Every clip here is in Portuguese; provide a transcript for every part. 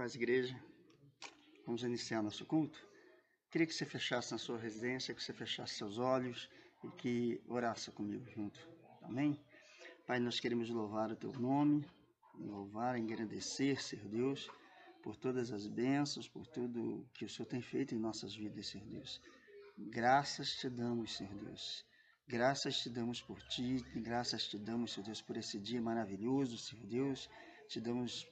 Paz, igreja. Vamos iniciar nosso culto. Queria que você fechasse na sua residência, que você fechasse seus olhos e que orasse comigo junto. Amém? Pai, nós queremos louvar o Teu nome, louvar, engrandecer, Senhor Deus, por todas as bênçãos, por tudo que o Senhor tem feito em nossas vidas, Senhor Deus. Graças te damos, Senhor Deus. Graças te damos por Ti, graças te damos, Senhor Deus, por esse dia maravilhoso, Senhor Deus. Te damos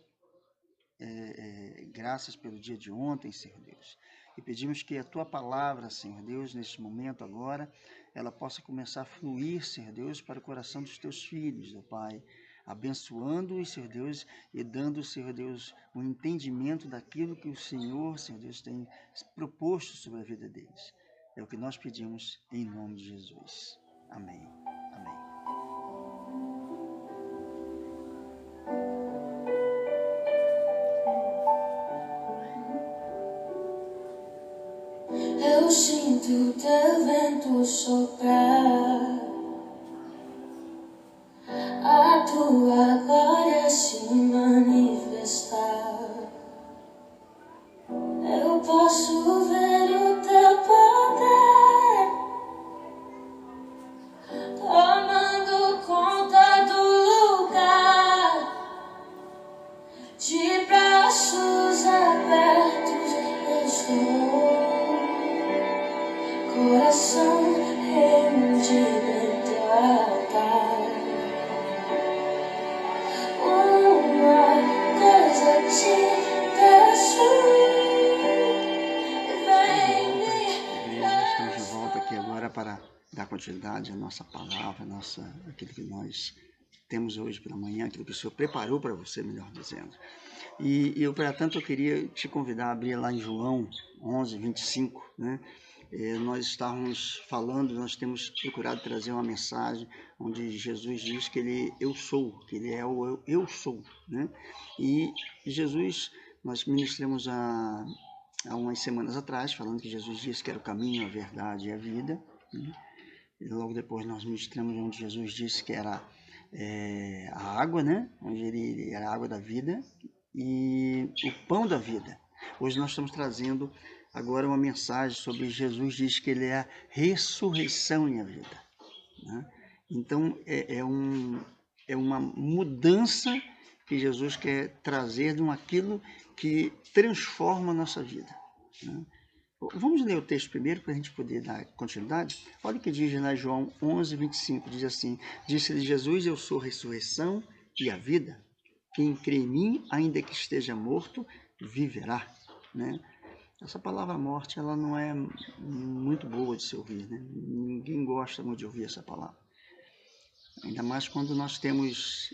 graças pelo dia de ontem, Senhor Deus. E pedimos que a Tua palavra, Senhor Deus, neste momento agora, ela possa começar a fluir, Senhor Deus, para o coração dos Teus filhos, ó Pai, abençoando-os, Senhor Deus, e dando, Senhor Deus, um entendimento daquilo que o Senhor, Deus, tem proposto sobre a vida deles. É o que nós pedimos em nome de Jesus. Amém. Amém. Eu sinto teu vento soprar, a tua glória se manifestar. Eu posso ver o teu poder tomando conta do lugar. De braços abertos estou, coração rendido em teu altar. Uma coisa te peço, vem me Igreja, estamos de volta aqui agora para dar continuidade à nossa palavra, aquilo que nós temos hoje pela manhã, aquilo que o Senhor preparou para você, melhor dizendo. E para tanto, eu queria te convidar a abrir lá em João 11, 25, né? Nós estávamos falando, nós temos procurado trazer uma mensagem onde Jesus diz que eu sou, que Ele é o eu sou, né? E Jesus, nós ministramos há umas semanas atrás, falando que Jesus disse que era o caminho, a verdade e a vida, né? E logo depois nós ministramos onde Jesus disse que era a água, né? Onde Ele era a água da vida e o pão da vida. Hoje nós estamos trazendo agora uma mensagem sobre Jesus diz que Ele é a ressurreição e a vida, né? Então é uma mudança que Jesus quer trazer de aquilo que transforma a nossa vida, né? Vamos ler o texto primeiro para a gente poder dar continuidade. Olha o que diz lá João 11, 25, diz assim: disse-lhe Jesus, eu sou a ressurreição e a vida. Quem crê em mim, ainda que esteja morto, viverá, né? Essa palavra morte, ela não é muito boa de se ouvir, né? Ninguém gosta muito de ouvir essa palavra. Ainda mais quando nós temos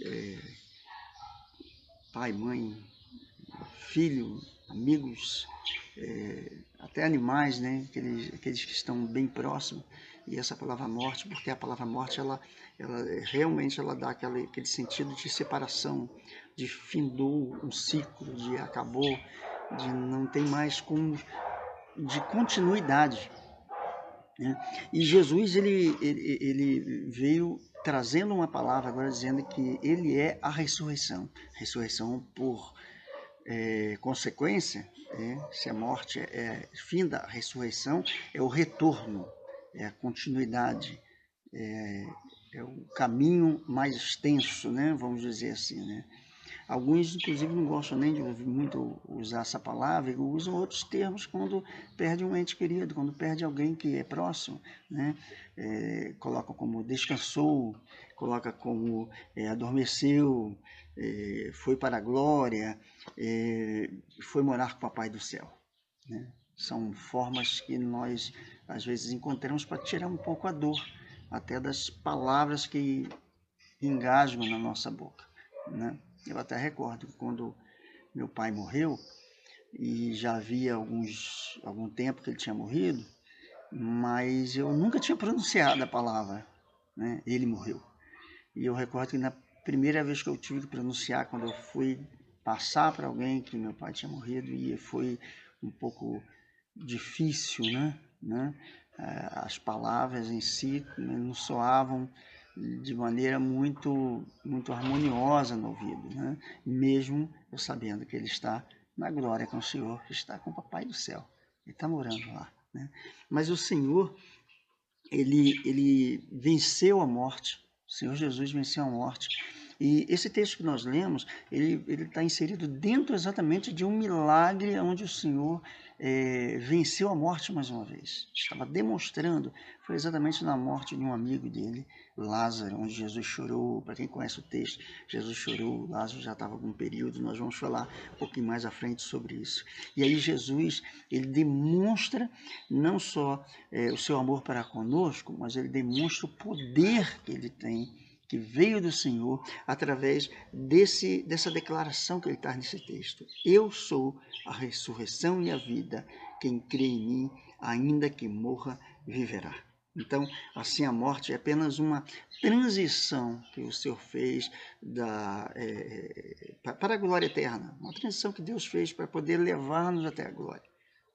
pai, mãe, filho, amigos, até animais, né? Aqueles que estão bem próximos. E essa palavra morte, porque a palavra morte, ela realmente ela dá aquele sentido de separação, de findou um ciclo, de acabou, de não tem mais de continuidade, né? E Jesus ele veio trazendo uma palavra agora dizendo que Ele é a ressurreição por consequência, se a morte é fim da ressurreição, é o retorno, é a continuidade, é o caminho mais extenso, né? Vamos dizer assim, né? Alguns, inclusive, não gostam nem de ouvir muito usar essa palavra e usam outros termos quando perde um ente querido, quando perde alguém que é próximo, né? Coloca como descansou, coloca como adormeceu, foi para a glória, foi morar com o Papai do Céu, né? São formas que nós, às vezes, encontramos para tirar um pouco a dor, até das palavras que engasgam na nossa boca, né? Eu até recordo quando meu pai morreu, e já havia algum tempo que ele tinha morrido, mas eu nunca tinha pronunciado a palavra, né? Ele morreu. E eu recordo que na primeira vez que eu tive que pronunciar, quando eu fui passar para alguém que meu pai tinha morrido, e foi um pouco difícil, né? As palavras em si não soavam de maneira muito, muito harmoniosa no ouvido, né? Mesmo eu sabendo que ele está na glória com o Senhor, está com o Papai do céu. Ele está morando lá, né? Mas o Senhor, ele venceu a morte. O Senhor Jesus venceu a morte. E esse texto que nós lemos, ele está inserido dentro exatamente de um milagre onde o Senhor venceu a morte mais uma vez. Estava demonstrando, foi exatamente na morte de um amigo dele, Lázaro, onde Jesus chorou. Para quem conhece o texto, Jesus chorou, Lázaro já estava com um período, nós vamos falar um pouquinho mais à frente sobre isso. E aí Jesus, ele demonstra não só o seu amor para conosco, mas ele demonstra o poder que ele tem, que veio do Senhor, através dessa declaração que ele está nesse texto. Eu sou a ressurreição e a vida. Quem crê em mim, ainda que morra, viverá. Então, assim, a morte é apenas uma transição que o Senhor fez para a glória eterna. Uma transição que Deus fez para poder levar-nos até a glória.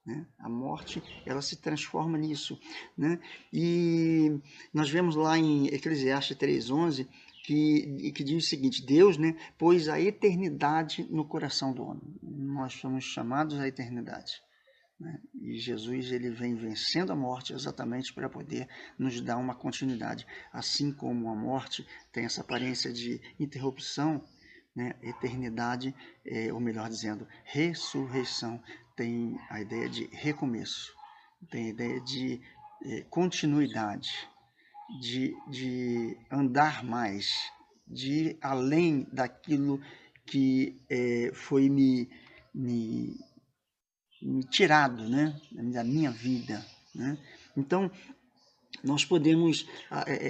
Né? A morte, ela se transforma nisso, né? E nós vemos lá em Eclesiastes 3:11 que diz o seguinte: Deus, né, pôs a eternidade no coração do homem. Nós somos chamados à eternidade, né? E Jesus, ele vem vencendo a morte exatamente para poder nos dar uma continuidade. Assim como a morte tem essa aparência de interrupção, né? Eternidade, ou melhor dizendo, ressurreição, tem a ideia de recomeço, tem a ideia de continuidade, de andar mais, de ir além daquilo que foi me tirado, né, da minha vida, né? Então, nós podemos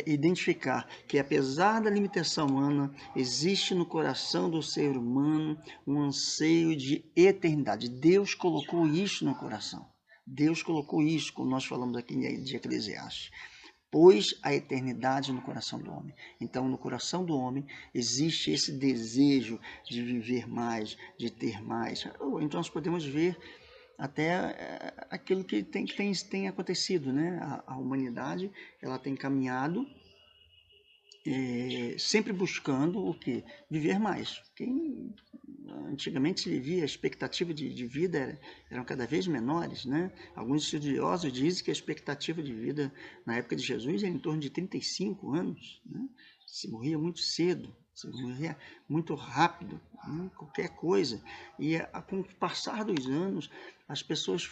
identificar que, apesar da limitação humana, existe no coração do ser humano um anseio de eternidade. Deus colocou isso no coração. Deus colocou isso, como nós falamos aqui de Eclesiastes. Pôs a eternidade no coração do homem. Então, no coração do homem existe esse desejo de viver mais, de ter mais. Então, nós podemos ver até aquilo que tem acontecido, né? A humanidade, ela tem caminhado sempre buscando o quê? Viver mais. Antigamente se vivia, a expectativa de vida eram cada vez menores, né? Alguns estudiosos dizem que a expectativa de vida na época de Jesus era em torno de 35 anos, né? Se morria muito cedo, se morria muito rápido, né? Qualquer coisa. E com o passar dos anos, as pessoas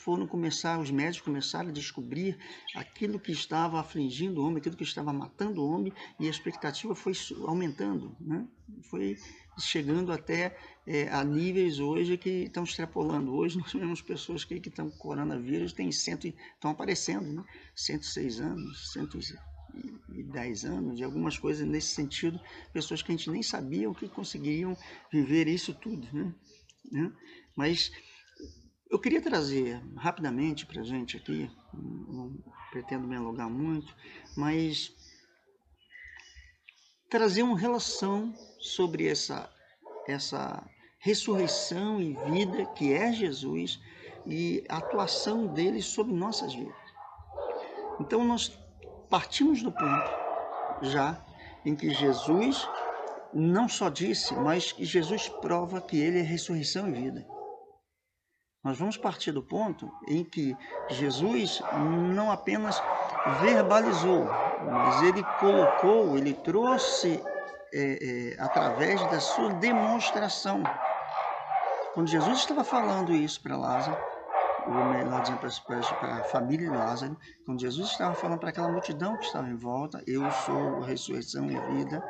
os médicos começaram a descobrir aquilo que estava afligindo o homem, aquilo que estava matando o homem, e a expectativa foi aumentando, né? Foi chegando até a níveis hoje que estão extrapolando. Hoje nós vemos pessoas que estão com coronavírus, estão aparecendo, né? 106 anos, 110 anos, e algumas coisas nesse sentido, pessoas que a gente nem sabia que conseguiriam viver isso tudo, né? Mas eu queria trazer rapidamente para a gente aqui, não pretendo me alongar muito, mas trazer uma relação sobre essa ressurreição e vida que é Jesus e a atuação dele sobre nossas vidas. Então nós partimos do ponto já em que Jesus não só disse, mas que Jesus prova que ele é ressurreição e vida. Nós vamos partir do ponto em que Jesus não apenas verbalizou, mas ele trouxe através da sua demonstração. Quando Jesus estava falando isso para Lázaro, ou melhor dizendo, para a família de Lázaro, quando Jesus estava falando para aquela multidão que estava em volta, eu sou a ressurreição e vida,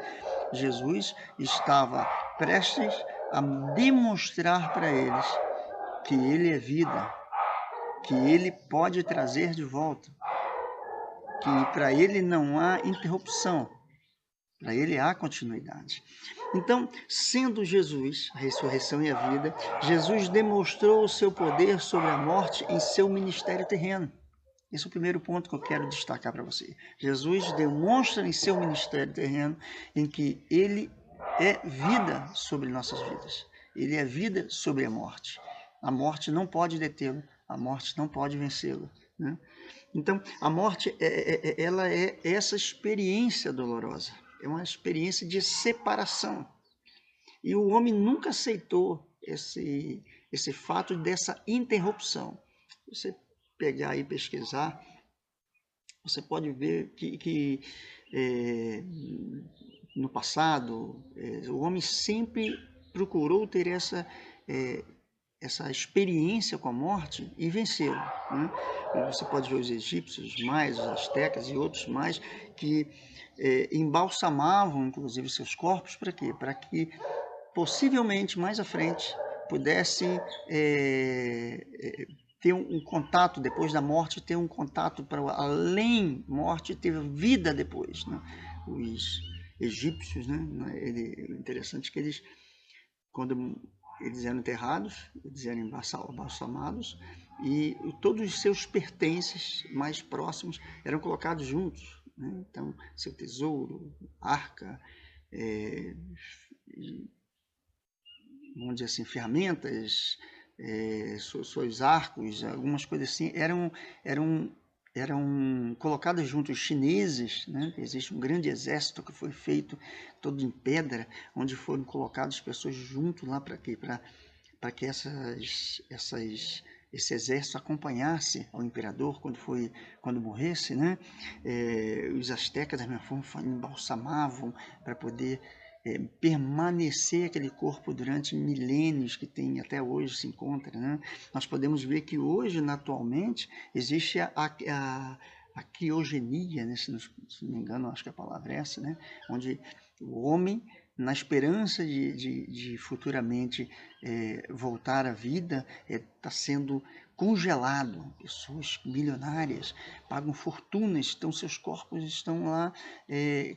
Jesus estava prestes a demonstrar para eles que ele é vida, que ele pode trazer de volta, que para ele não há interrupção, para ele há continuidade. Então, sendo Jesus a ressurreição e a vida, Jesus demonstrou o seu poder sobre a morte em seu ministério terreno. Esse é o primeiro ponto que eu quero destacar para você. Jesus demonstra em seu ministério terreno em que ele é vida sobre nossas vidas. Ele é vida sobre a morte. A morte não pode detê-lo, a morte não pode vencê-lo, né? Então, a morte ela é essa experiência dolorosa, é uma experiência de separação. E o homem nunca aceitou esse fato dessa interrupção. Você pegar e pesquisar, você pode ver que no passado, o homem sempre procurou ter essa experiência com a morte e vencê-lo, né? Você pode ver os egípcios, os maias, os astecas e outros mais que embalsamavam, inclusive, seus corpos para quê? Para que possivelmente mais à frente pudesse ter um contato depois da morte, ter um contato para além morte, ter vida depois, né? Os egípcios, né? Interessante que eles, quando eles eram enterrados, eles eram embalsamados e todos os seus pertences mais próximos eram colocados juntos, né? Então, seu tesouro, arca, vamos dizer assim, ferramentas, seus arcos, algumas coisas assim, eram colocadas junto os chineses, né? Existe um grande exército que foi feito todo em pedra, onde foram colocadas pessoas junto lá para quê? Para que esse exército acompanhasse ao imperador quando morresse, né? Os astecas da mesma forma embalsamavam para poder permanecer aquele corpo durante milênios, que tem até hoje se encontra, né? Nós podemos ver que hoje, atualmente, existe a criogenia, né? Se não me engano, acho que a palavra é essa, né? Onde o homem, na esperança de futuramente voltar à vida, está sendo congelado. Pessoas milionárias pagam fortunas, então seus corpos estão lá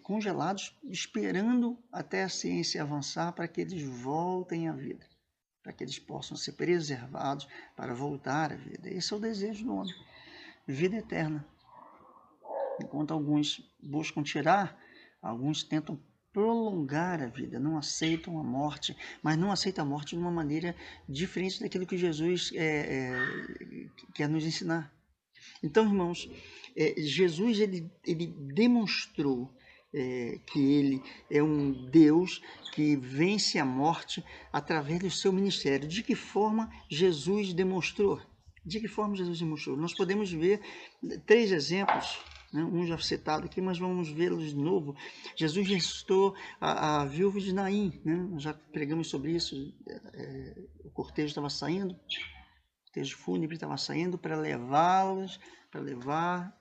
congelados, esperando até a ciência avançar para que eles voltem à vida, para que eles possam ser preservados para voltar à vida. Esse é o desejo do homem, vida eterna. Enquanto alguns buscam tirar, alguns tentam prolongar a vida, não aceitam a morte, mas não aceitam a morte de uma maneira diferente daquilo que Jesus quer nos ensinar. Então, irmãos, Jesus ele demonstrou que ele é um Deus que vence a morte através do seu ministério. De que forma Jesus demonstrou? De que forma Jesus demonstrou? Nós podemos ver 3 exemplos, né? Um já citado aqui, mas vamos vê-los de novo. Jesus ressuscitou a viúva de Naim, né? Nós já pregamos sobre isso. O cortejo estava saindo, o cortejo fúnebre estava saindo para levá-los, para levar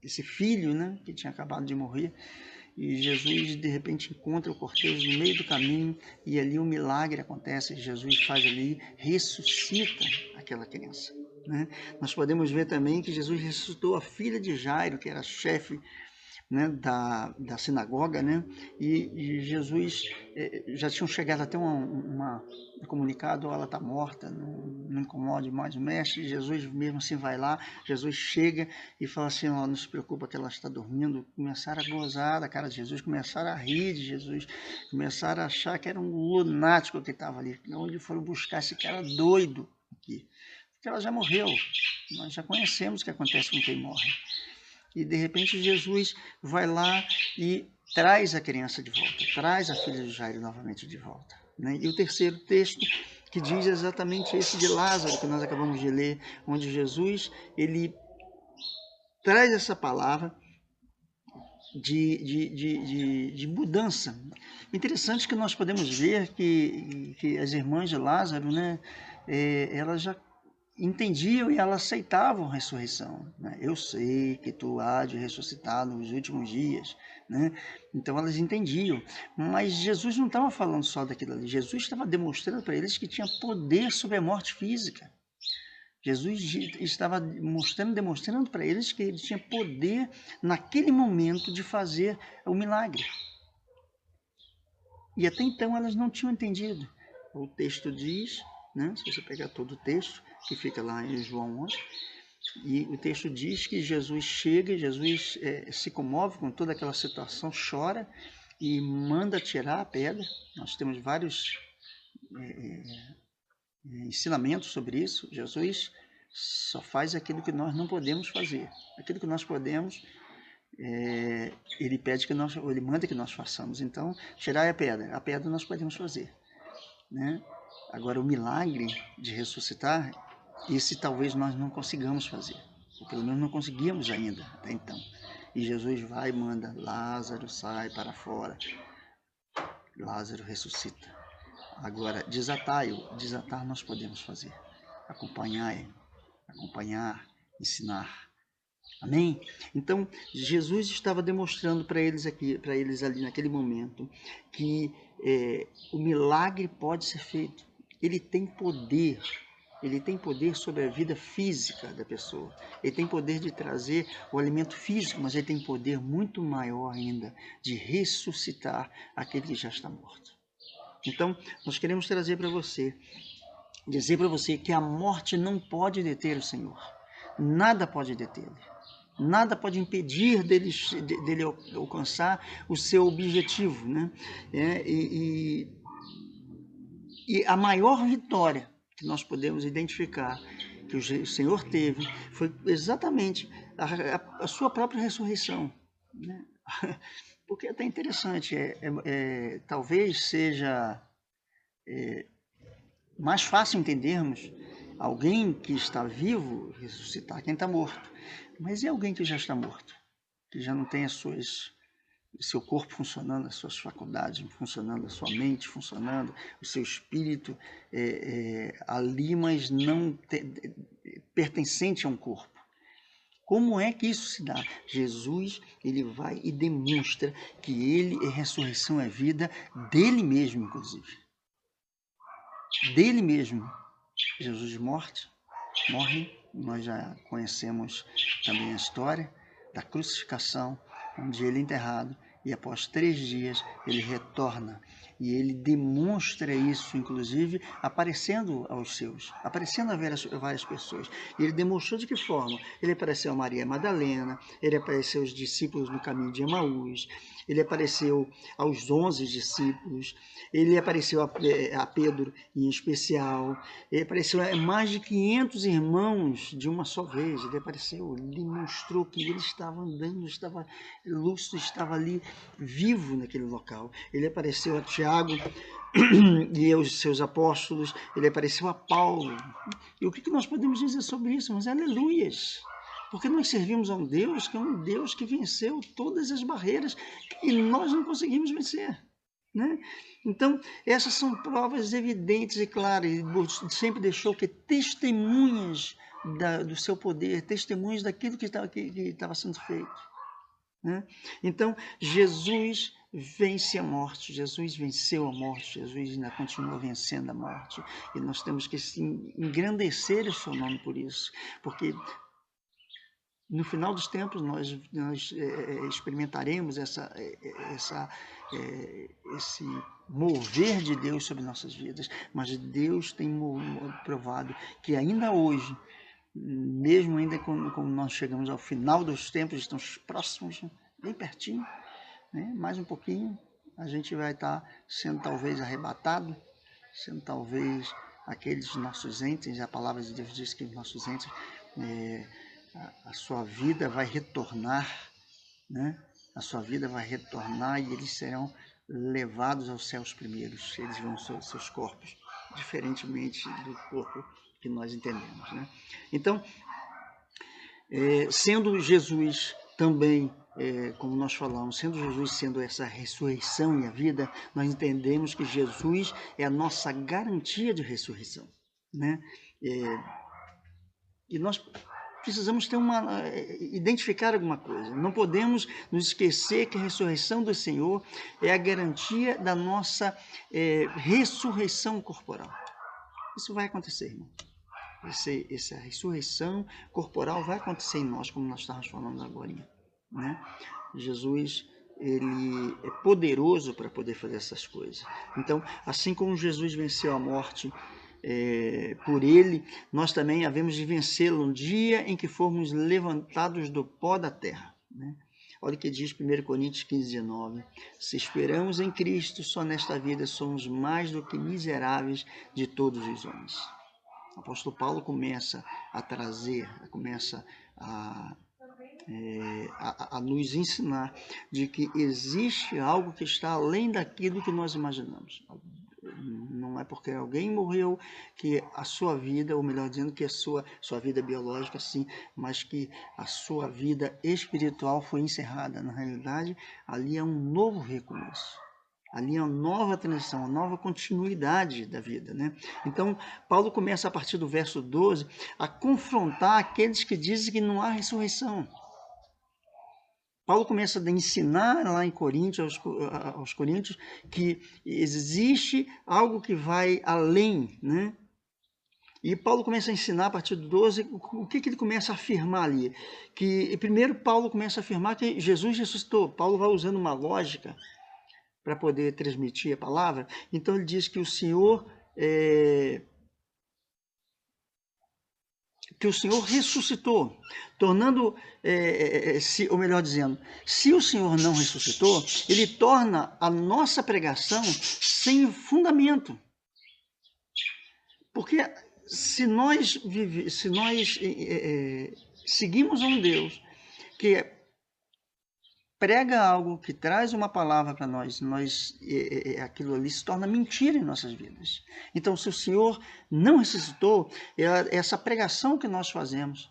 esse filho, né, que tinha acabado de morrer. E Jesus de repente encontra o cortejo no meio do caminho e ali um milagre acontece. Jesus faz ali, ressuscita aquela criança, né? Nós podemos ver também que Jesus ressuscitou a filha de Jairo, que era chefe, né, da sinagoga, né? E Jesus já tinham chegado até um comunicado: ela está morta, não incomode mais o mestre. Jesus mesmo assim vai lá, Jesus chega e fala assim: não se preocupa que ela está dormindo. Começaram a gozar da cara de Jesus, começaram a rir de Jesus, começaram a achar que era um lunático que estava ali. Onde foram buscar esse cara doido aqui? Porque ela já morreu, nós já conhecemos o que acontece com quem morre. E de repente Jesus vai lá e traz a criança de volta, traz a filha de Jairo novamente de volta, né? E o terceiro texto que diz exatamente esse de Lázaro, que nós acabamos de ler, onde Jesus ele traz essa palavra de mudança. Interessante que nós podemos ver que as irmãs de Lázaro, né, elas já entendiam e elas aceitavam a ressurreição, né? Eu sei que tu há de ressuscitar nos últimos dias, né? Então elas entendiam, mas Jesus não estava falando só daquilo ali. Jesus estava demonstrando para eles que tinha poder sobre a morte física. Jesus estava demonstrando para eles que ele tinha poder naquele momento de fazer o milagre. E até então elas não tinham entendido. O texto diz, né, se você pegar todo o texto, que fica lá em João 11, e o texto diz que Jesus chega, Jesus se comove com toda aquela situação, chora e manda tirar a pedra. Nós temos vários ensinamentos sobre isso. Jesus só faz aquilo que nós não podemos fazer. Aquilo que nós podemos, ele pede que nós, ele manda que nós façamos. Então, tirar a pedra nós podemos fazer. né? Agora, o milagre de ressuscitar, esse talvez nós não consigamos fazer, ou pelo menos não conseguimos ainda até então. E Jesus vai e manda: Lázaro, sai para fora. Lázaro ressuscita. Agora, desatar nós podemos fazer. Acompanhar, ensinar. Amém? Então, Jesus estava demonstrando para eles ali naquele momento, que o milagre pode ser feito. Ele tem poder sobre a vida física da pessoa. Ele tem poder de trazer o alimento físico, mas ele tem poder muito maior ainda de ressuscitar aquele que já está morto. Então, nós queremos dizer para você que a morte não pode deter o Senhor. Nada pode detê-lo. Nada pode impedir dele alcançar o seu objetivo, né? E a maior vitória que nós podemos identificar que o Senhor teve foi exatamente a sua própria ressurreição, né? Porque é até interessante, talvez seja mais fácil entendermos alguém que está vivo ressuscitar quem está morto. Mas e alguém que já está morto? Que já não tem o seu corpo funcionando, as suas faculdades funcionando, a sua mente funcionando, o seu espírito ali, mas não pertencente a um corpo. Como é que isso se dá? Jesus, ele vai e demonstra que ele é ressurreição, é vida dele mesmo, inclusive. Dele mesmo. Jesus morre, nós já conhecemos também a história da crucificação, onde ele é enterrado, e após 3 dias ele retorna. E ele demonstra isso, inclusive, aparecendo aos seus, aparecendo a várias pessoas. E ele demonstrou de que forma? Ele apareceu a Maria Madalena, ele apareceu aos discípulos no caminho de Emaús, ele apareceu aos 11 discípulos, ele apareceu a Pedro em especial, ele apareceu a mais de 500 irmãos de uma só vez. Ele apareceu, ele mostrou que ele estava andando, estava lúcido, estava ali vivo naquele local. Ele apareceu a Tiago e aos seus apóstolos, ele apareceu a Paulo. E o que nós podemos dizer sobre isso? Mas aleluias! Porque nós servimos a um Deus que é um Deus que venceu todas as barreiras que nós não conseguimos vencer, né? Então, essas são provas evidentes e claras. Ele sempre deixou que testemunhas do seu poder, testemunhas daquilo que estava sendo feito, né? Então, Jesus vence a morte, Jesus venceu a morte, Jesus ainda continua vencendo a morte. E nós temos que engrandecer o seu nome por isso, porque no final dos tempos nós experimentaremos esse mover de Deus sobre nossas vidas, mas Deus tem provado que ainda hoje, mesmo ainda quando nós chegamos ao final dos tempos, estamos próximos, bem pertinho, né? Mais um pouquinho, a gente vai estar sendo talvez arrebatado, sendo talvez aqueles nossos entes. A palavra de Deus diz que os nossos entes, a sua vida vai retornar, né? A sua vida vai retornar e eles serão levados aos céus primeiros. Eles vão seus corpos, diferentemente do corpo que nós entendemos, né? Então, sendo Jesus também, como nós falamos, sendo essa ressurreição e a vida, nós entendemos que Jesus é a nossa garantia de ressurreição, né? E nós precisamos identificar alguma coisa. Não podemos nos esquecer que a ressurreição do Senhor é a garantia da nossa ressurreição corporal. Isso vai acontecer, irmão. Essa ressurreição corporal vai acontecer em nós, como nós estávamos falando agora, né? Jesus, ele é poderoso para poder fazer essas coisas. Então, assim como Jesus venceu a morte por ele, nós também havemos de vencê-lo no dia em que formos levantados do pó da terra, né? Olha o que diz 1 Coríntios 15:19. Se esperamos em Cristo, só nesta vida somos mais do que miseráveis de todos os homens. O apóstolo Paulo começa a nos ensinar de que existe algo que está além daquilo que nós imaginamos. não é porque alguém morreu que a sua vida, ou melhor dizendo, que a sua vida biológica, sim, mas que a sua vida espiritual foi encerrada. Na realidade, ali é um novo recomeço. Ali é uma nova transição, uma nova continuidade da vida, né? Então, Paulo começa a partir do verso 12 a confrontar aqueles que dizem que não há ressurreição. Paulo começa a ensinar lá em Coríntios, aos Coríntios, que existe algo que vai além, né? E Paulo começa a ensinar a partir do 12, o que ele começa a afirmar ali? Que primeiro Paulo começa a afirmar que Jesus ressuscitou. Paulo vai usando uma lógica para poder transmitir a palavra. Então ele diz que o Senhor ressuscitou, tornando, ou melhor dizendo, se o Senhor não ressuscitou, ele torna a nossa pregação sem fundamento. Porque se nós seguimos um Deus que prega algo, que traz uma palavra para nós, aquilo ali se torna mentira em nossas vidas. Então, se o Senhor não ressuscitou, essa pregação que nós fazemos,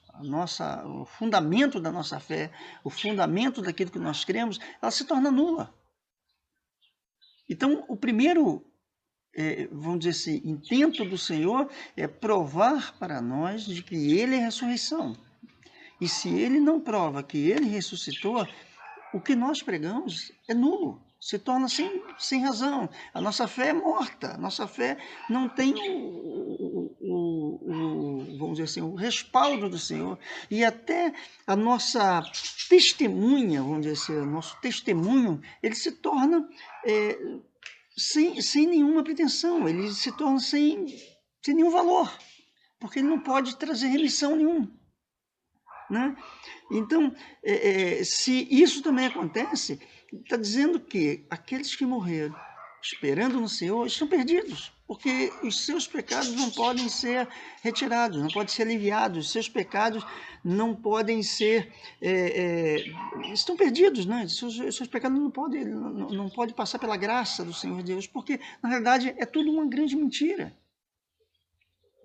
o fundamento da nossa fé, o fundamento daquilo que nós cremos, ela se torna nula. Então, o primeiro, vamos dizer assim, intento do Senhor é provar para nós de que Ele é a ressurreição. E se Ele não prova que Ele ressuscitou, o que nós pregamos é nulo, se torna sem razão. A nossa fé é morta, a nossa fé não tem vamos dizer assim, o respaldo do Senhor. E até a nossa testemunha, vamos dizer assim, o nosso testemunho, ele se torna sem nenhuma pretensão, ele se torna sem nenhum valor, porque ele não pode trazer remissão nenhuma. Né? Então, se isso também acontece, está dizendo que aqueles que morreram esperando no Senhor estão perdidos, porque os seus pecados não podem ser retirados, não podem ser aliviados, os seus pecados não podem ser... estão perdidos, né? Os seus pecados não podem passar pela graça do Senhor Deus, porque, na realidade, é tudo uma grande mentira.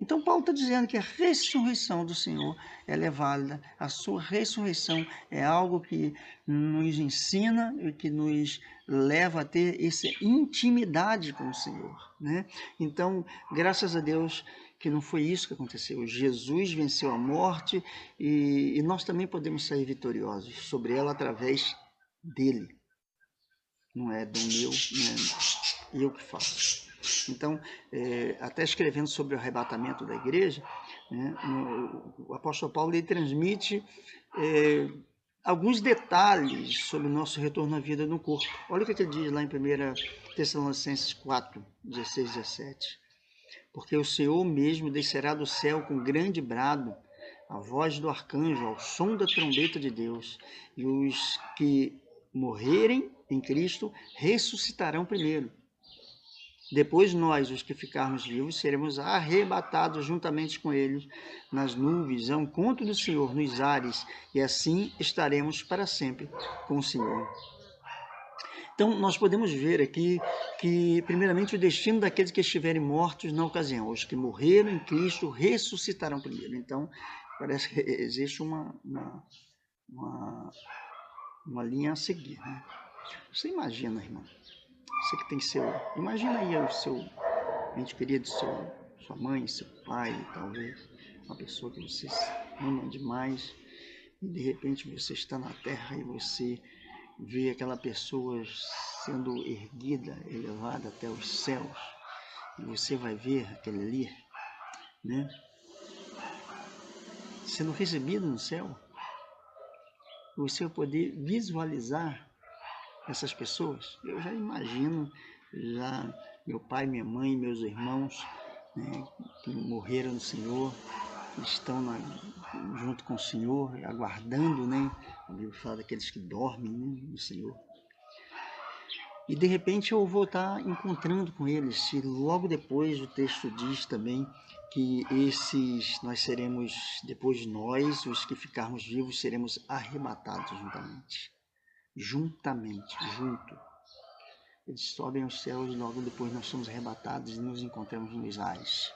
Então, Paulo está dizendo que a ressurreição do Senhor ela é válida, a sua ressurreição é algo que nos ensina e que nos leva a ter essa intimidade com o Senhor. Né? Então, graças a Deus que não foi isso que aconteceu. Jesus venceu a morte e nós também podemos sair vitoriosos sobre ela através dele. Não é do meu, não é eu que faço. Então, até escrevendo sobre o arrebatamento da igreja, né, o apóstolo Paulo ele transmite alguns detalhes sobre o nosso retorno à vida no corpo. Olha o que ele diz lá em 1 Tessalonicenses 4, 16 e 17. Porque o Senhor mesmo descerá do céu com grande brado, a voz do arcanjo, ao som da trombeta de Deus, e os que morrerem em Cristo ressuscitarão primeiro. Depois nós, os que ficarmos vivos, seremos arrebatados juntamente com eles nas nuvens, ao encontro do Senhor nos ares, e assim estaremos para sempre com o Senhor. Então, nós podemos ver aqui que, primeiramente, o destino daqueles que estiverem mortos na ocasião, os que morreram em Cristo ressuscitarão primeiro. Então, parece que existe uma linha a seguir. Né? Você imagina, irmão, você que tem imagina aí o seu ente querido, sua mãe, seu pai, talvez, uma pessoa que vocês amam demais, e de repente você está na terra e você vê aquela pessoa sendo erguida, elevada até os céus, e você vai ver aquele ali, né? Sendo recebido no céu, você vai poder visualizar essas pessoas. Eu já imagino, meu pai, minha mãe, meus irmãos, né, que morreram no Senhor, que estão junto com o Senhor, aguardando, né? A Bíblia fala daqueles que dormem, né, no Senhor. E de repente eu vou estar encontrando com eles, e logo depois o texto diz também que nós seremos, depois de nós, os que ficarmos vivos, seremos arrebatados juntamente, junto. eles sobem aos céus e logo depois nós somos arrebatados e nos encontramos nos ares.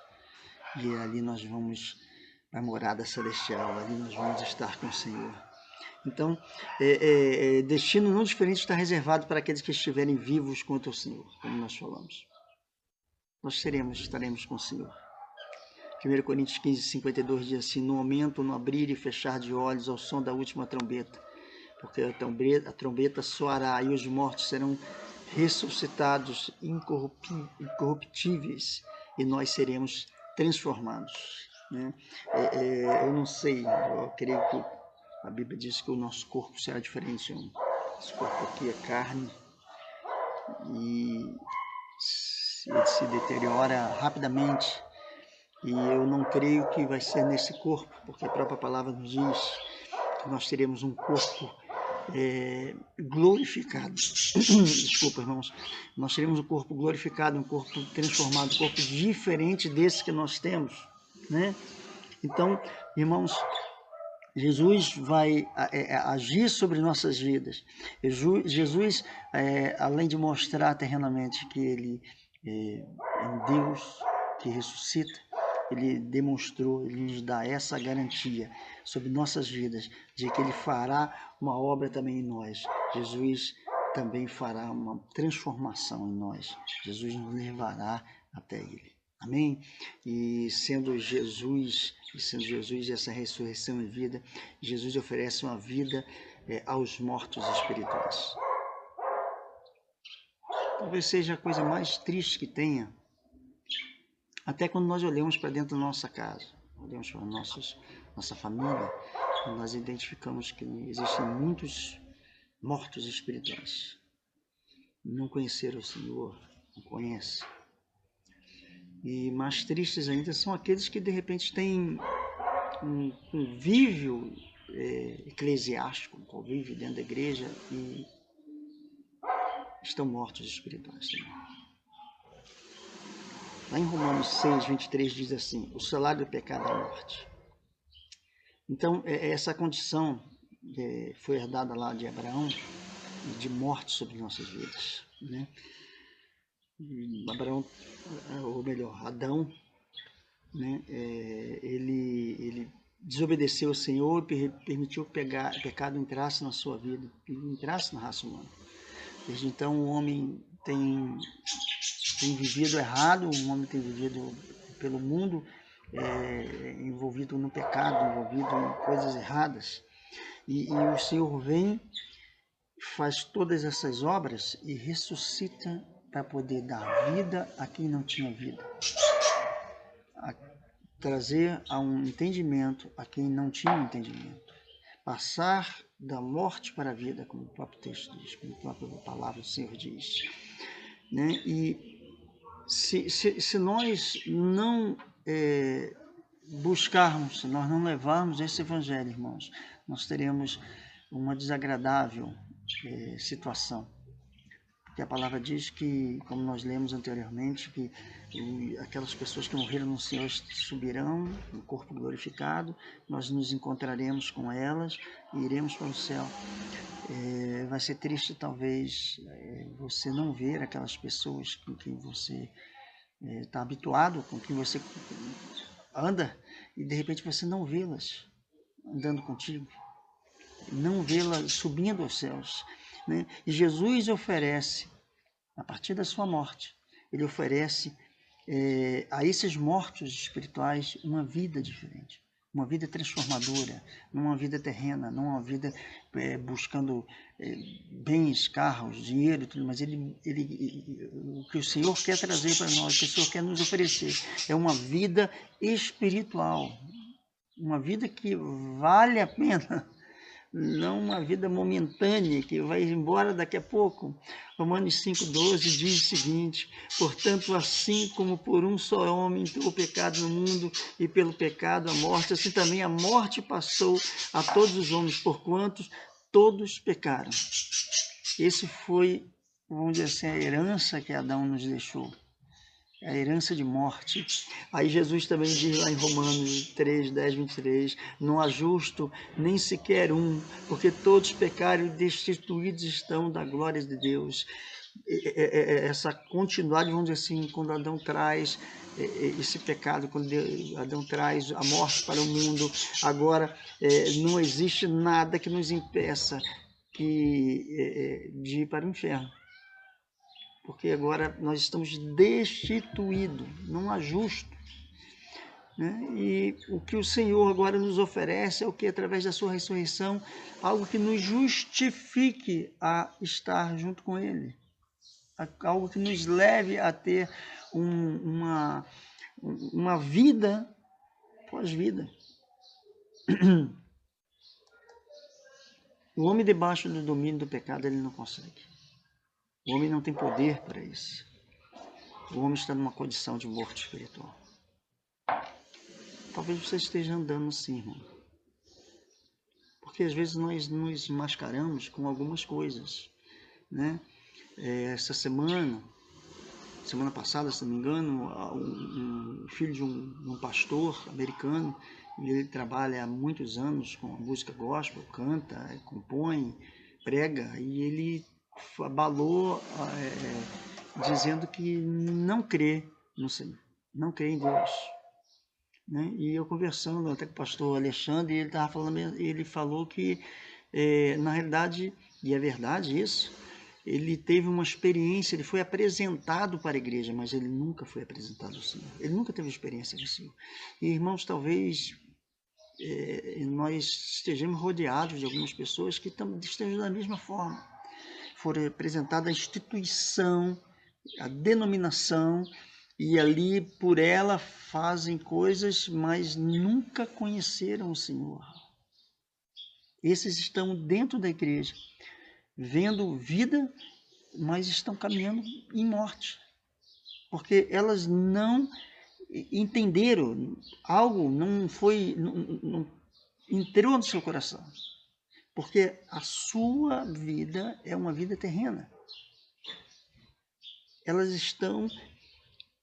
E ali nós vamos para a morada celestial, ali nós vamos estar com o Senhor. Então, destino não diferente está reservado para aqueles que estiverem vivos contra o Senhor, como nós falamos. Nós estaremos com o Senhor. 1 Coríntios 15, 52 diz assim: no momento, no abrir e fechar de olhos, ao som da última trombeta, porque a trombeta soará e os mortos serão ressuscitados incorruptíveis e nós seremos transformados. Né? Eu não sei, eu creio que a Bíblia diz que o nosso corpo será diferente. Esse corpo aqui é carne e ele se deteriora rapidamente. E eu não creio que vai ser nesse corpo, porque a própria palavra nos diz que nós teremos um corpo glorificado. Desculpa, irmãos. Nós teremos um corpo glorificado, um corpo transformado, um corpo diferente desse que nós temos, né? Então, irmãos, Jesus vai agir sobre nossas vidas. Jesus, além de mostrar terrenamente que Ele é um Deus que ressuscita, Ele demonstrou, Ele nos dá essa garantia sobre nossas vidas, de que Ele fará uma obra também em nós. Jesus também fará uma transformação em nós. Jesus nos levará até Ele. Amém? E sendo Jesus essa ressurreição e vida, Jesus oferece uma vida aos mortos espirituais. Talvez seja a coisa mais triste que tenha, até quando nós olhamos para dentro da nossa casa, olhamos para nossa família, nós identificamos que existem muitos mortos espirituais. Não conheceram o Senhor, não conhecem. E mais tristes ainda são aqueles que de repente têm um convívio eclesiástico, um convívio dentro da igreja e estão mortos espirituais também. Lá em Romanos 6, 23 diz assim: o salário do pecado é a morte. Então, essa condição foi herdada lá de Abraão, de morte sobre nossas vidas, né? Abraão, ou melhor, Adão, né? Ele desobedeceu ao Senhor e permitiu que o pecado entrasse na sua vida, entrasse na raça humana. Desde então o homem tem vivido errado, o homem tem vivido pelo mundo, envolvido no pecado, envolvido em coisas erradas. E o Senhor vem, faz todas essas obras e ressuscita para poder dar vida a quem não tinha vida. Trazer a um entendimento a quem não tinha entendimento. Passar da morte para a vida, como o próprio texto diz, como a própria palavra do Senhor diz. Né? E se nós não buscarmos, se nós não levarmos esse evangelho, irmãos, nós teremos uma desagradável situação. Porque a palavra diz que, como nós lemos anteriormente, que aquelas pessoas que morreram no Senhor subirão no corpo glorificado, nós nos encontraremos com elas e iremos para o céu. Vai ser triste, talvez, você não ver aquelas pessoas com quem você está habituado, com quem você anda, e de repente você não vê-las andando contigo, não vê-las subindo aos céus. Né? E Jesus oferece, a partir da sua morte, ele oferece a esses mortos espirituais uma vida diferente, uma vida transformadora, não uma vida terrena, não uma vida buscando bens, carros, dinheiro e tudo, mas o que o Senhor quer trazer para nós, o que o Senhor quer nos oferecer, é uma vida espiritual, uma vida que vale a pena, não uma vida momentânea que vai embora daqui a pouco. Romanos 5,12 diz o seguinte: portanto, assim como por um só homem entrou o pecado no mundo, e pelo pecado a morte, assim também a morte passou a todos os homens, porquanto todos pecaram. Esse foi, vamos dizer assim, a herança que Adão nos deixou. A herança de morte. Aí Jesus também diz lá em Romanos 3, 10, 23, não há justo nem sequer um, porque todos pecaram e destituídos estão da glória de Deus. essa continuidade, vamos dizer assim, quando Adão traz esse pecado, quando Adão traz a morte para o mundo, agora não existe nada que nos impeça de ir para o inferno. Porque agora nós estamos destituídos, não há justo. Né? E o que o Senhor agora nos oferece é o que? Através da sua ressurreição, algo que nos justifique a estar junto com Ele. Algo que nos leve a ter uma vida pós-vida. O homem debaixo do domínio do pecado, ele não consegue. O homem não tem poder para isso. O homem está numa condição de morte espiritual. Talvez você esteja andando assim, irmão. Porque às vezes nós nos mascaramos com algumas coisas, né? Essa semana passada, se não me engano, um filho de um pastor americano, ele trabalha há muitos anos com a música gospel, canta, compõe, prega, e ele abalou dizendo que não crê no Senhor, não crê em Deus. Né? E eu conversando até com o pastor Alexandre, ele falou que, na realidade, e é verdade isso, ele teve uma experiência, ele foi apresentado para a igreja, mas ele nunca foi apresentado ao Senhor. Ele nunca teve experiência do Senhor. E, irmãos, talvez nós estejamos rodeados de algumas pessoas que estejam da mesma forma. Foram apresentadas a instituição, a denominação, e ali por ela fazem coisas, mas nunca conheceram o Senhor. Esses estão dentro da igreja, vendo vida, mas estão caminhando em morte. Porque elas não entenderam, algo não entrou no seu coração. Porque a sua vida é uma vida terrena. Elas estão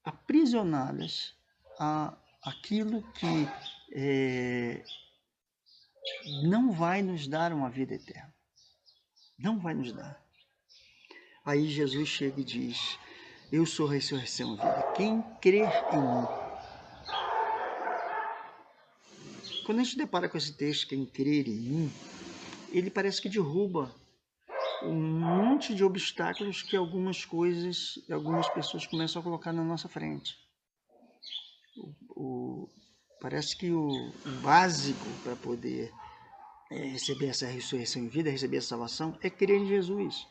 aprisionadas àquilo que não vai nos dar uma vida eterna. Não vai nos dar. Aí Jesus chega e diz: eu sou a ressurreição e a vida. Quem crer em mim. Quando a gente depara com esse texto, quem crer em mim, ele parece que derruba um monte de obstáculos que algumas pessoas começam a colocar na nossa frente. Parece que o básico para poder receber essa ressurreição em vida, receber a salvação, é crer em Jesus.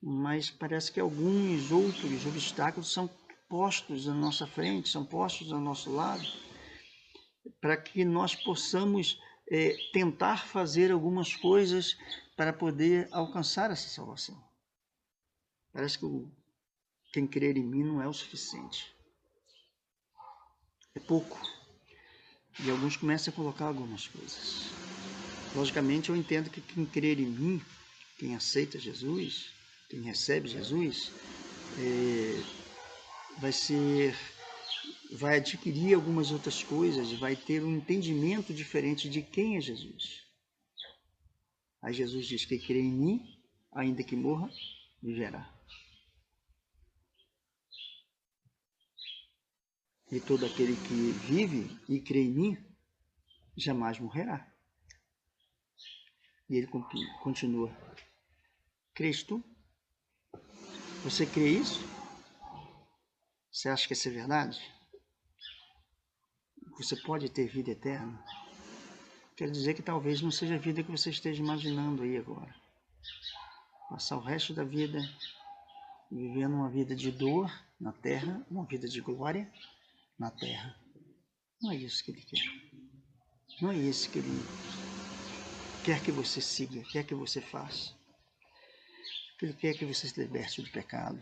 Mas parece que alguns outros obstáculos são postos na nossa frente, são postos ao nosso lado, para que nós possamos tentar fazer algumas coisas para poder alcançar essa salvação. Parece que quem crer em mim não é o suficiente. É pouco. E alguns começam a colocar algumas coisas. Logicamente, eu entendo que quem crer em mim, quem aceita Jesus, quem recebe Jesus, vai adquirir algumas outras coisas, vai ter um entendimento diferente de quem é Jesus. Aí Jesus diz que crê em mim, ainda que morra, viverá. E todo aquele que vive e crê em mim, jamais morrerá. E ele continua: crês tu? Você crê isso? Você acha que isso é verdade? Você pode ter vida eterna? Quer dizer que talvez não seja a vida que você esteja imaginando aí agora. Passar o resto da vida vivendo uma vida de dor na terra, uma vida de glória na terra. Não é isso que ele quer. Não é isso que ele quer que você siga, quer que você faça. Ele quer que você se liberte do pecado.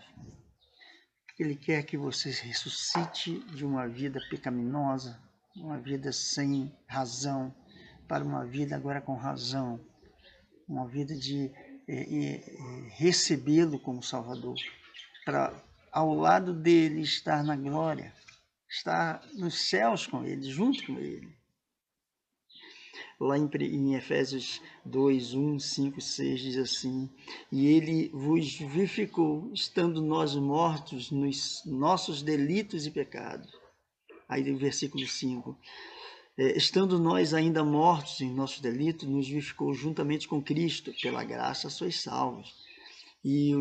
Ele quer que você ressuscite de uma vida pecaminosa, uma vida sem razão, para uma vida agora com razão, uma vida de recebê-lo como Salvador, para ao lado dele estar na glória, estar nos céus com ele, junto com ele. Lá em Efésios 2, 1, 5, 6 diz assim: e ele vos vivificou, estando nós mortos nos nossos delitos e pecados. Aí no versículo 5, estando nós ainda mortos em nossos delitos, nos vivificou juntamente com Cristo, pela graça sois salvos. E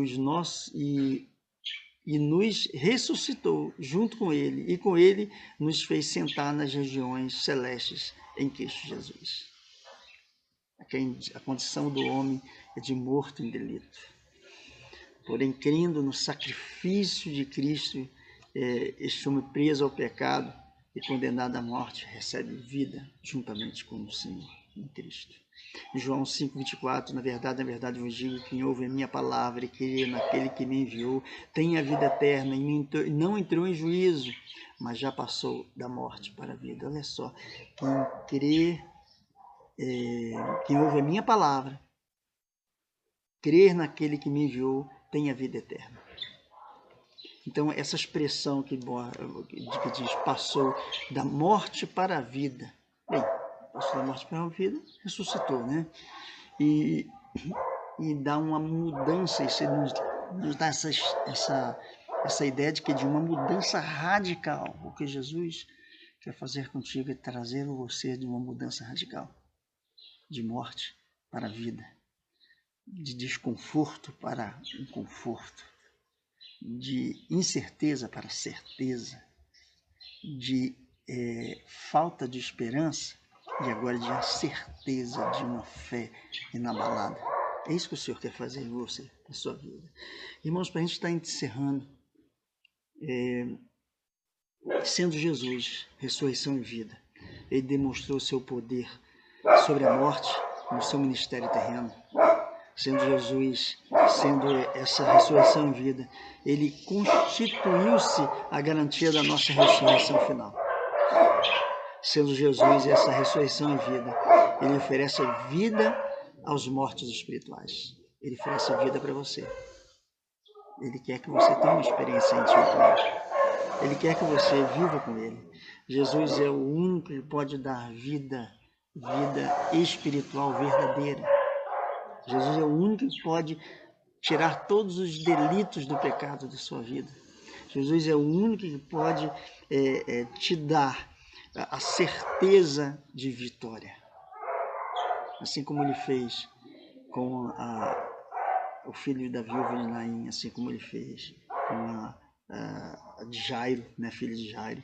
nos ressuscitou junto com ele, e com ele nos fez sentar nas regiões celestes em Cristo Jesus. A condição do homem é de morto em delito. Porém, crendo no sacrifício de Cristo, este homem preso ao pecado e condenado à morte recebe vida juntamente com o Senhor em Cristo. Em João 5,24, na verdade vos digo, quem ouve a minha palavra e crê naquele que me enviou, tem a vida eterna e não entrou em juízo, mas já passou da morte para a vida. Olha só, quem ouve a minha palavra, crer naquele que me enviou, tem a vida eterna. Então, essa expressão que diz passou da morte para a vida. Bem, passou da morte para a vida, ressuscitou, né? E dá uma mudança, isso nos dá essa ideia de que de uma mudança radical. O que Jesus quer fazer contigo é trazer você de uma mudança radical. De morte para a vida. De desconforto para um conforto. De incerteza para certeza. De falta de esperança e agora de a certeza de uma fé inabalada. É isso que o Senhor quer fazer em você, na sua vida. Irmãos, para a gente estar encerrando, sendo Jesus, ressurreição e vida, ele demonstrou seu poder sobre a morte no seu ministério terreno. Sendo Jesus, sendo essa ressurreição em vida, ele constituiu-se a garantia da nossa ressurreição final. Sendo Jesus essa ressurreição em vida, ele oferece vida aos mortos espirituais. Ele oferece vida para você. Ele quer que você tenha uma experiência íntima com ele. Ele quer que você viva com ele. Jesus é o único que pode dar vida espiritual verdadeira. Jesus é o único que pode tirar todos os delitos do pecado da sua vida. Jesus é o único que pode te dar a certeza de vitória. Assim como ele fez com o filho da viúva de Naim, assim como ele fez com a de Jairo, né, filha de Jairo,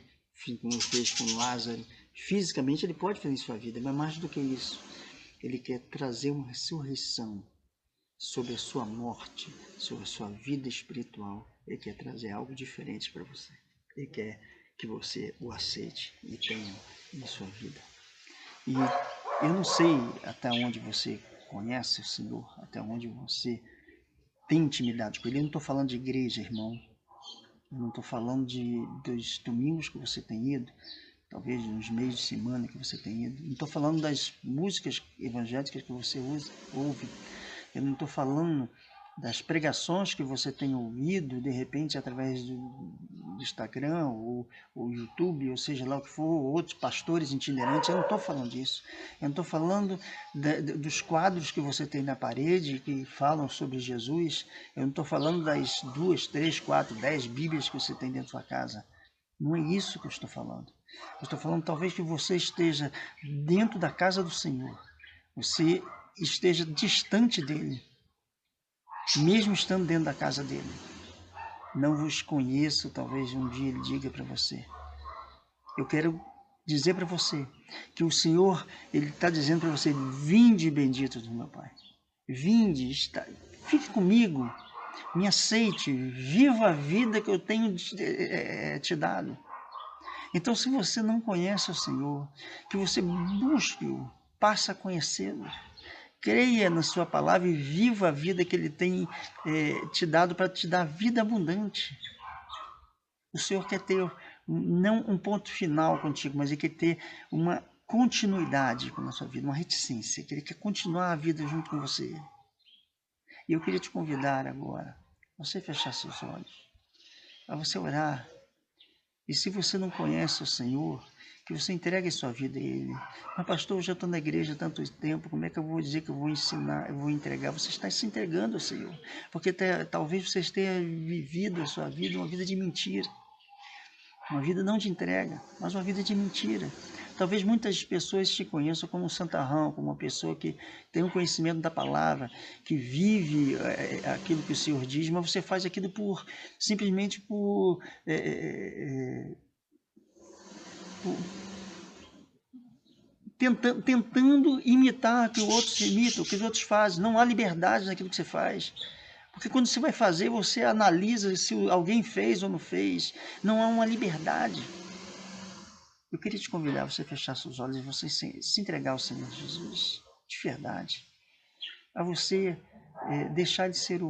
como ele fez com Lázaro. Fisicamente ele pode fazer em sua vida, mas mais do que isso, ele quer trazer uma ressurreição sobre a sua morte, sobre a sua vida espiritual. Ele quer trazer algo diferente para você. Ele quer que você o aceite e tenha em sua vida. E eu não sei até onde você conhece o Senhor, até onde você tem intimidade com Ele. Eu não estou falando de igreja, irmão. Eu não estou falando dos domingos que você tem ido, talvez nos meios de semana que você tem ido. Não estou falando das músicas evangélicas que você ouve. Eu não estou falando das pregações que você tem ouvido, de repente, através do Instagram, ou YouTube, ou seja lá o que for, outros pastores itinerantes. Eu não estou falando disso. Eu não estou falando dos quadros que você tem na parede, que falam sobre Jesus. Eu não estou falando das 2, 3, 4, 10 Bíblias que você tem dentro da sua casa. Não é isso que eu estou falando. Eu estou falando talvez que você esteja dentro da casa do Senhor. Você esteja distante dele, mesmo estando dentro da casa dele. Não vos conheço, talvez um dia ele diga para você. Eu quero dizer para você que o Senhor, ele está dizendo para você: vinde bendito do meu Pai. Vinde, fique comigo, me aceite, viva a vida que eu tenho te dado. Então, se você não conhece o Senhor, que você busque-o, passe a conhecê-lo. Creia na sua palavra e viva a vida que Ele tem te dado para te dar vida abundante. O Senhor quer ter não um ponto final contigo, mas Ele quer ter uma continuidade com a sua vida, uma reticência, que Ele quer continuar a vida junto com você. E eu queria te convidar agora, a você fechar seus olhos, a você orar. E se você não conhece o Senhor, que você entregue a sua vida a Ele. Mas pastor, eu já estou na igreja há tanto tempo, como é que eu vou dizer que eu vou ensinar, eu vou entregar? Você está se entregando ao Senhor, porque talvez você tenha vivido a sua vida uma vida de mentira, uma vida não de entrega, mas uma vida de mentira. Talvez muitas pessoas te conheçam como um santarrão, como uma pessoa que tem um conhecimento da palavra, que vive aquilo que o Senhor diz, mas você faz aquilo simplesmente por tentando imitar o que os outros imitam, o que os outros fazem. Não há liberdade naquilo que você faz. Porque quando você vai fazer, você analisa se alguém fez ou não fez. Não há uma liberdade. Eu queria te convidar a você fechar seus olhos e você se entregar ao Senhor Jesus, de verdade. A você deixar de ser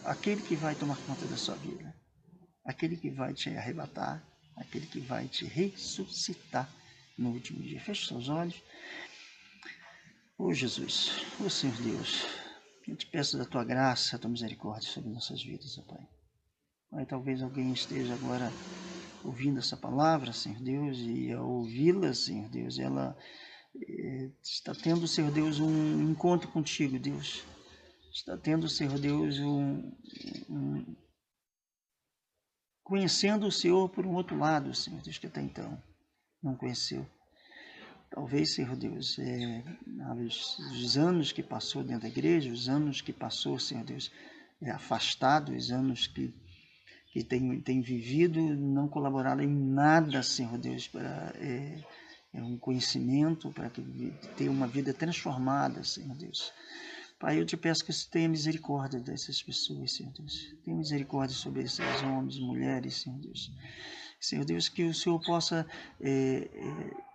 aquele que vai tomar conta da sua vida. Aquele que vai te arrebatar. Aquele que vai te ressuscitar no último dia. Feche seus olhos. Ô Jesus, ô Senhor Deus, eu te peço da tua graça, da tua misericórdia sobre nossas vidas, ó Pai. Pai, talvez alguém esteja agora ouvindo essa palavra, Senhor Deus, e ao ouvi-la, Senhor Deus, ela está tendo, Senhor Deus, um encontro contigo, Deus. Está tendo, Senhor Deus, conhecendo o Senhor por um outro lado, Senhor Deus, que até então não conheceu. Talvez, Senhor Deus, os anos que passou dentro da igreja, os anos que passou, Senhor Deus, afastado, os anos que tem vivido, não colaboraram em nada, Senhor Deus, para um conhecimento, para ter uma vida transformada, Senhor Deus. Pai, eu te peço que você tenha misericórdia dessas pessoas, Senhor Deus. Tenha misericórdia sobre esses homens, mulheres, Senhor Deus. Senhor Deus, que o Senhor possa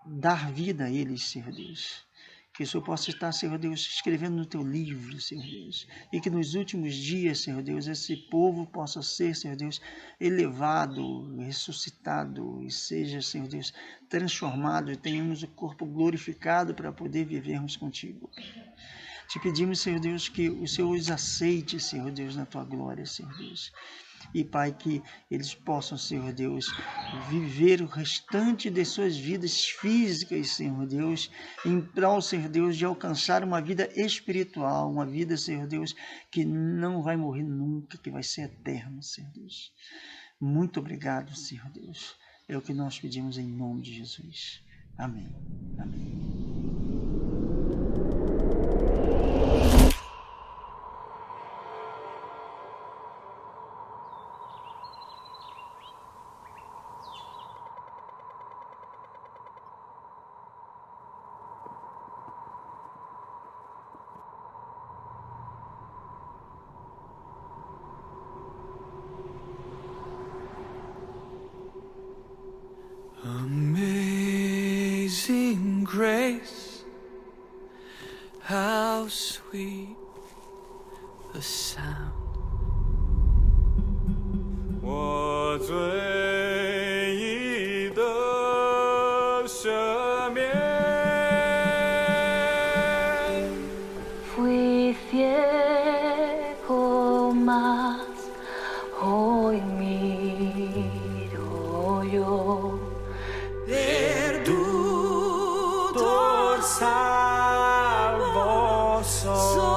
dar vida a eles, Senhor Deus. Que o Senhor possa estar, Senhor Deus, escrevendo no teu livro, Senhor Deus. E que nos últimos dias, Senhor Deus, esse povo possa ser, Senhor Deus, elevado, ressuscitado e seja, Senhor Deus, transformado e tenhamos o corpo glorificado para poder vivermos contigo. Te pedimos, Senhor Deus, que o Senhor os aceite, Senhor Deus, na tua glória, Senhor Deus. E, Pai, que eles possam, Senhor Deus, viver o restante de suas vidas físicas, Senhor Deus, em prol, Senhor Deus, de alcançar uma vida espiritual, uma vida, Senhor Deus, que não vai morrer nunca, que vai ser eterna, Senhor Deus. Muito obrigado, Senhor Deus. É o que nós pedimos em nome de Jesus. Amém. Amém. Amazing grace, how sweet the sound. 我罪已得赦免。Fui ciego, mas hoy miro yo. Perdutor salvo soy.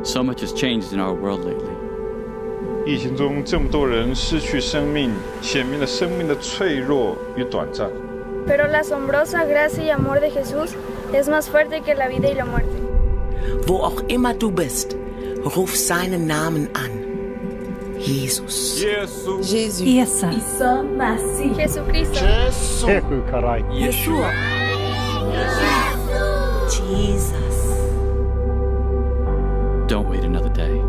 So much has changed in our world lately. 疫情中这么多人失去生命，显明了生命的脆弱与短暂。Pero la asombrosa gracia y amor de Jesús es más fuerte que la vida y la muerte. Wo auch immer du bist, ruf seinen Namen an. Jesus. Jesus. Jésus. Isa. Isa Masih. Jesucristo. Yeshua. Jesus. Don't wait another day.